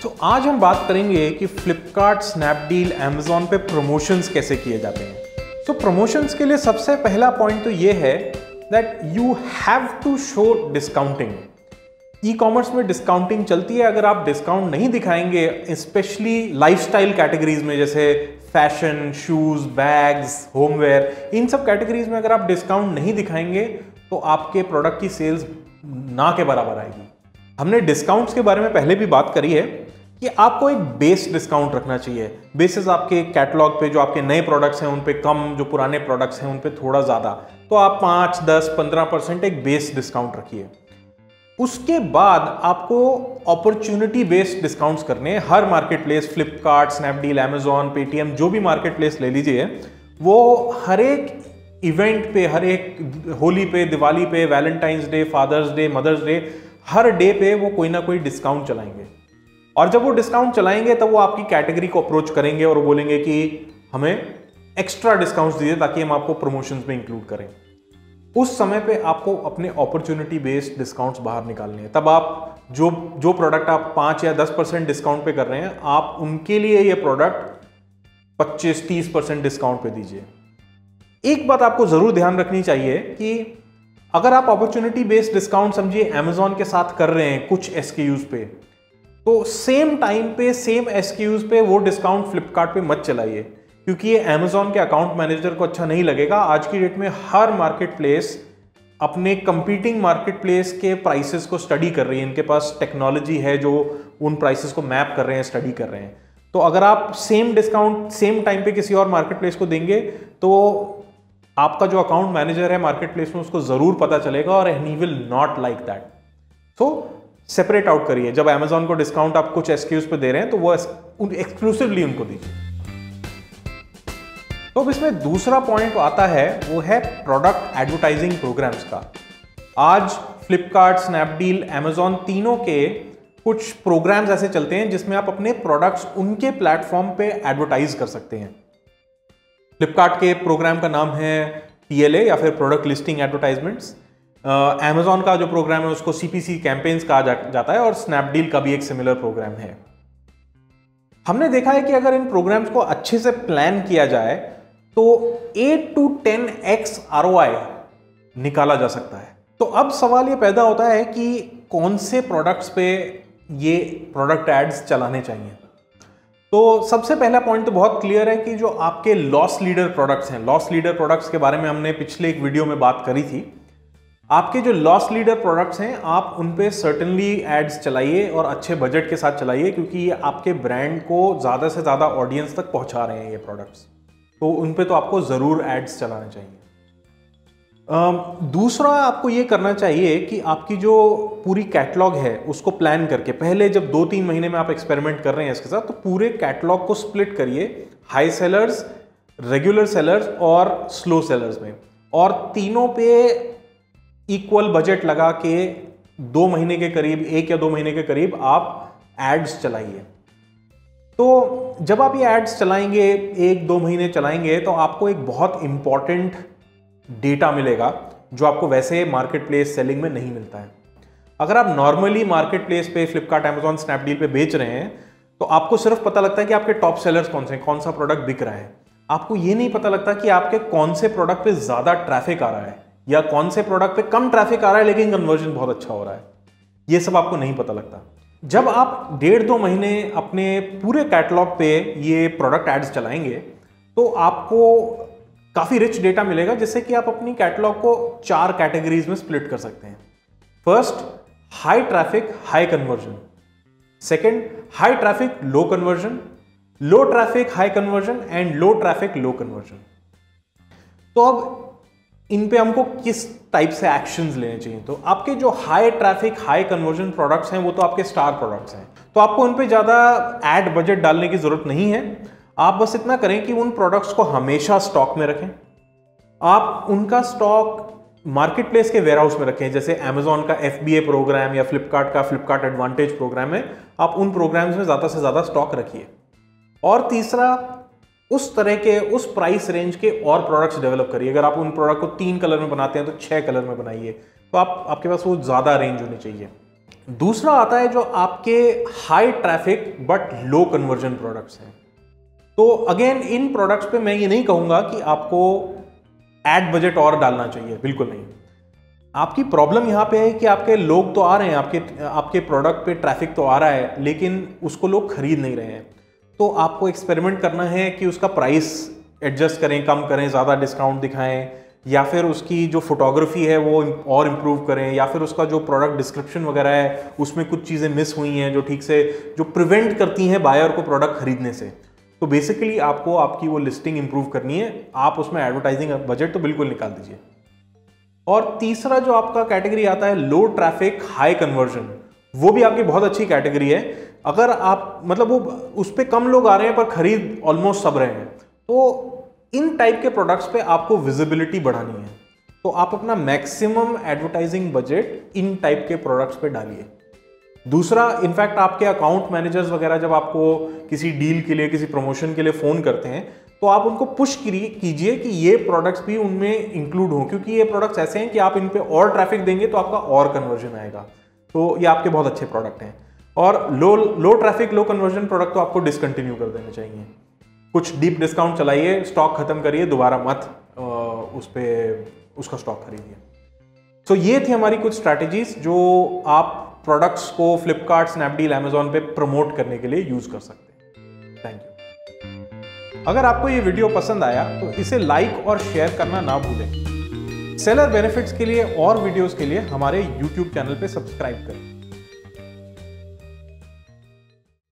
तो आज हम बात करेंगे कि फ्लिपकार्ट, स्नैपडील, अमेजॉन पे प्रमोशंस कैसे किए जाते हैं। तो प्रमोशंस के लिए सबसे पहला पॉइंट तो ये है that you have to show discounting. E commerce में डिस्काउंटिंग चलती है। अगर आप डिस्काउंट नहीं दिखाएंगे, स्पेशली लाइफस्टाइल कैटेगरीज में जैसे फैशन, शूज, बैग्स, होमवेयर, इन सब कैटेगरीज में अगर आप डिस्काउंट नहीं दिखाएंगे तो आपके प्रोडक्ट की सेल्स ना के बराबर आएगी। हमने डिस्काउंट्स के बारे में पहले भी बात करी है कि आपको एक बेस डिस्काउंट रखना चाहिए। बेसिस आपके कैटलॉग पे जो आपके नए प्रोडक्ट्स हैं उन पे कम, जो पुराने प्रोडक्ट्स हैं उन पे थोड़ा ज़्यादा, तो आप 5, 10, 15% एक बेस डिस्काउंट रखिए। उसके बाद आपको अपॉर्चुनिटी बेस्ड डिस्काउंट्स करने हैं। हर market place, Flipkart, Snapdeal, Amazon, Paytm, जो भी मार्केट प्लेस ले लीजिए, वो हर एक इवेंट पे, हर एक होली पे, दिवाली पे, Valentine's Day, Father's Day, Mother's Day, हर डे पे वो कोई ना कोई डिस्काउंट चलाएंगे। और जब वो डिस्काउंट चलाएंगे तब वो आपकी कैटेगरी को अप्रोच करेंगे और बोलेंगे कि हमें एक्स्ट्रा डिस्काउंट्स दीजिए ताकि हम आपको प्रमोशंस में इंक्लूड करें। उस समय पे आपको अपने अपॉर्चुनिटी बेस्ड डिस्काउंट्स बाहर निकालने हैं। तब आप जो प्रोडक्ट आप 5 या 10% डिस्काउंट पे कर रहे हैं, आप उनके लिए ये प्रोडक्ट 25-30% डिस्काउंट पे दीजिए। एक बात आपको जरूर ध्यान रखनी चाहिए कि अगर आप अपॉर्चुनिटी बेस्ड डिस्काउंट समझिए अमेजॉन के साथ कर रहे हैं कुछ एसक्यूज पे, तो सेम टाइम पे, सेम एसक्यूज पे वो डिस्काउंट फ्लिपकार्ट पे मत चलाइए, क्योंकि ये अमेजॉन के अकाउंट मैनेजर को अच्छा नहीं लगेगा। आज की डेट में हर मार्केट प्लेस अपने कंपीटिंग मार्केट प्लेस के प्राइसेस को स्टडी कर रही है। इनके पास टेक्नोलॉजी है जो उन प्राइसेस को मैप कर रहे हैं, स्टडी कर रहे हैं। तो अगर आप सेम डिस्काउंट सेम टाइम पे किसी और मार्केट प्लेस को देंगे तो आपका जो अकाउंट मैनेजर है मार्केट प्लेस में, उसको जरूर पता चलेगा और he will not like that. So separate out करिए। जब अमेजॉन को डिस्काउंट आप कुछ एसक्यूज पे दे रहे हैं तो वो एक्सक्लूसिवली उनको दीजिए। तो अब इसमें दूसरा पॉइंट आता है, वो है प्रोडक्ट एडवर्टाइजिंग प्रोग्राम्स का। आज फ्लिपकार्ट, स्नैपडील, अमेजॉन, तीनों के कुछ प्रोग्राम्स ऐसे चलते हैं जिसमें आप अपने प्रोडक्ट्स उनके प्लेटफॉर्म पे एडवर्टाइज कर सकते हैं। फ्लिपकार्ट के प्रोग्राम का नाम है PLA या फिर प्रोडक्ट लिस्टिंग एडवर्टाइजमेंट्स। अमेजॉन का जो प्रोग्राम है उसको CPC कैंपेन्स कहा जाता है और स्नैपडील का भी एक सिमिलर प्रोग्राम है। हमने देखा है कि अगर इन प्रोग्राम्स को अच्छे से प्लान किया जाए तो 8 to 10x ROI निकाला जा सकता है। तो अब सवाल ये पैदा होता है कि कौन से प्रोडक्ट्स पे ये प्रोडक्ट एड्स चलाने चाहिए। तो सबसे पहला पॉइंट तो बहुत क्लियर है कि जो आपके लॉस लीडर प्रोडक्ट्स हैं, लॉस लीडर प्रोडक्ट्स के बारे में हमने पिछले एक वीडियो में बात करी थी। आपके जो लॉस लीडर प्रोडक्ट्स हैं, आप उन पे सर्टेनली एड्स चलाइए और अच्छे बजट के साथ चलाइए, क्योंकि ये आपके ब्रांड को ज़्यादा से ज़्यादा ऑडियंस तक पहुंचा रहे हैं ये प्रोडक्ट्स। तो उन पे तो आपको ज़रूर एड्स चलाने चाहिए। दूसरा आपको ये करना चाहिए कि आपकी जो पूरी कैटलॉग है उसको प्लान करके, पहले जब 2-3 महीने में आप एक्सपेरिमेंट कर रहे हैं इसके साथ, तो पूरे कैटलॉग को स्प्लिट करिए हाई सेलर्स, रेगुलर सेलर्स और स्लो सेलर्स में, और तीनों पे इक्वल बजट लगा के 2 महीने के करीब, 1 या 2 महीने के करीब आप एड्स चलाइए। तो जब आप ये एड्स चलाएंगे, 1-2 महीने चलाएंगे, तो आपको एक बहुत इंपॉर्टेंट डेटा मिलेगा जो आपको वैसे मार्केट प्लेस सेलिंग में नहीं मिलता है। अगर आप नॉर्मली मार्केट प्लेस पे फ्लिपकार्ट, अमेजॉन, स्नैपडील पे बेच रहे हैं तो आपको सिर्फ पता लगता है कि आपके टॉप सेलर्स कौन से हैं, कौन सा प्रोडक्ट बिक रहा है। आपको ये नहीं पता लगता कि आपके कौन से प्रोडक्ट पे ज्यादा ट्रैफिक आ रहा है या कौन से प्रोडक्ट पे कम ट्रैफिक आ रहा है लेकिन कन्वर्जन बहुत अच्छा हो रहा है। ये सब आपको नहीं पता लगता। जब आप 1.5-2 महीने अपने पूरे कैटलॉग पे ये प्रोडक्ट एड्स चलाएंगे तो आपको काफी रिच डेटा मिलेगा, जिससे कि आप अपनी कैटलॉग को 4 कैटेगरीज में स्प्लिट कर सकते हैं। First, high traffic high conversion. Second, high traffic low conversion, low traffic high conversion and low traffic low conversion. तो अब इन पे हमको किस टाइप से एक्शंस लेने चाहिए। तो आपके जो high traffic high conversion products हैं वो तो आपके स्टार प्रोडक्ट्स हैं, तो आपको उन पे ज्यादा एड बजट डालने की जरूरत नहीं है। आप बस इतना करें कि उन प्रोडक्ट्स को हमेशा स्टॉक में रखें। आप उनका स्टॉक मार्केट प्लेस के वेयरहाउस में रखें, जैसे अमेजॉन का FBA प्रोग्राम या फ्लिपकार्ट का फ्लिपकार्ट एडवांटेज प्रोग्राम है। आप उन प्रोग्राम्स में ज़्यादा से ज़्यादा स्टॉक रखिए। और तीसरा, उस तरह के, उस प्राइस रेंज के और प्रोडक्ट्स डेवलप करिए। अगर आप उन प्रोडक्ट को 3 कलर में बनाते हैं तो 6 कलर में बनाइए। तो आपके पास वो ज़्यादा रेंज होनी चाहिए। दूसरा आता है जो आपके high traffic but low conversion products हैं। तो अगेन इन प्रोडक्ट्स पे मैं ये नहीं कहूंगा कि आपको एड बजट और डालना चाहिए, बिल्कुल नहीं। आपकी प्रॉब्लम यहाँ पे है कि आपके लोग तो आ रहे हैं, आपके प्रोडक्ट पे ट्रैफिक तो आ रहा है, लेकिन उसको लोग खरीद नहीं रहे हैं। तो आपको एक्सपेरिमेंट करना है कि उसका प्राइस एडजस्ट करें, कम करें, ज़्यादा डिस्काउंट दिखाएं, या फिर उसकी जो फोटोग्राफी है वो और इम्प्रूव करें, या फिर उसका जो प्रोडक्ट डिस्क्रिप्शन वगैरह है उसमें कुछ चीज़ें मिस हुई हैं जो ठीक से जो प्रिवेंट करती हैं बायर को प्रोडक्ट खरीदने से। तो बेसिकली आपको आपकी वो लिस्टिंग इंप्रूव करनी है, आप उसमें एडवर्टाइजिंग बजट तो बिल्कुल निकाल दीजिए। और तीसरा जो आपका कैटेगरी आता है लो ट्रैफिक हाई कन्वर्जन, वो भी आपकी बहुत अच्छी कैटेगरी है। अगर आप मतलब वो उस पर कम लोग आ रहे हैं पर खरीद ऑलमोस्ट सब रहे हैं, तो इन टाइप के प्रोडक्ट्स पे आपको विजिबिलिटी बढ़ानी है। तो आप अपना maximum advertising budget in type के प्रोडक्ट्स पे डालिए। दूसरा, इनफैक्ट आपके अकाउंट मैनेजर्स वगैरह जब आपको किसी डील के लिए, किसी प्रमोशन के लिए फ़ोन करते हैं, तो आप उनको पुश कीजिए कि ये प्रोडक्ट्स भी उनमें इंक्लूड हों, क्योंकि ये प्रोडक्ट्स ऐसे हैं कि आप इन पे और ट्रैफिक देंगे तो आपका और कन्वर्जन आएगा। तो ये आपके बहुत अच्छे प्रोडक्ट हैं। और लो ट्रैफिक लो कन्वर्जन प्रोडक्ट तो आपको डिसकंटिन्यू कर देने चाहिए। कुछ डीप डिस्काउंट चलाइए, स्टॉक खत्म करिए, दोबारा मत उसका स्टॉक खरीदिए। तो ये थी हमारी कुछ स्ट्रैटेजीज जो आप प्रोडक्ट्स को फ्लिपकार्ट, स्नैपडील, अमेजॉन पे प्रमोट करने के लिए यूज कर सकते हैं। Thank you. अगर आपको ये वीडियो पसंद आया तो इसे लाइक और शेयर करना ना भूलें। सेलर बेनिफिट्स के लिए और वीडियोस के लिए हमारे YouTube चैनल पे सब्सक्राइब करें।